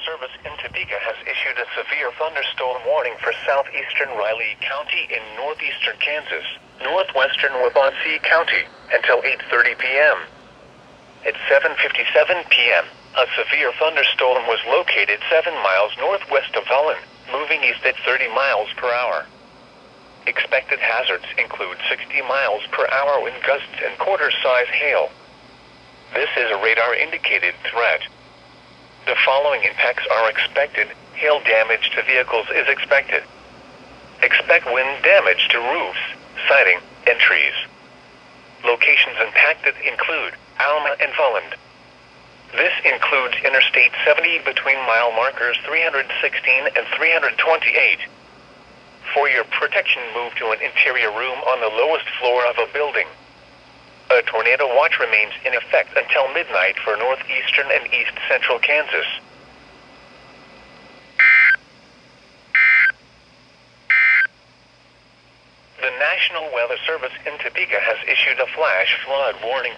Service in Topeka has issued a severe thunderstorm warning for southeastern Riley County in northeastern Kansas, northwestern Waubonsee County, until 8:30 p.m. At 7:57 p.m., a severe thunderstorm was located 7 miles northwest of Holland, moving east at 30 miles per hour. Expected hazards include 60 miles per hour wind gusts and quarter-size hail. This is a radar-indicated threat. The following impacts are expected. Hail damage to vehicles is expected. Expect wind damage to roofs, siding, and trees. Locations impacted include Alma and Volland. This includes Interstate 70 between mile markers 316 and 328. For your protection, move to an interior room on the lowest floor of a building. A tornado watch remains in effect until midnight for northeastern and east central Kansas. The National Weather Service in Topeka has issued a flash flood warning.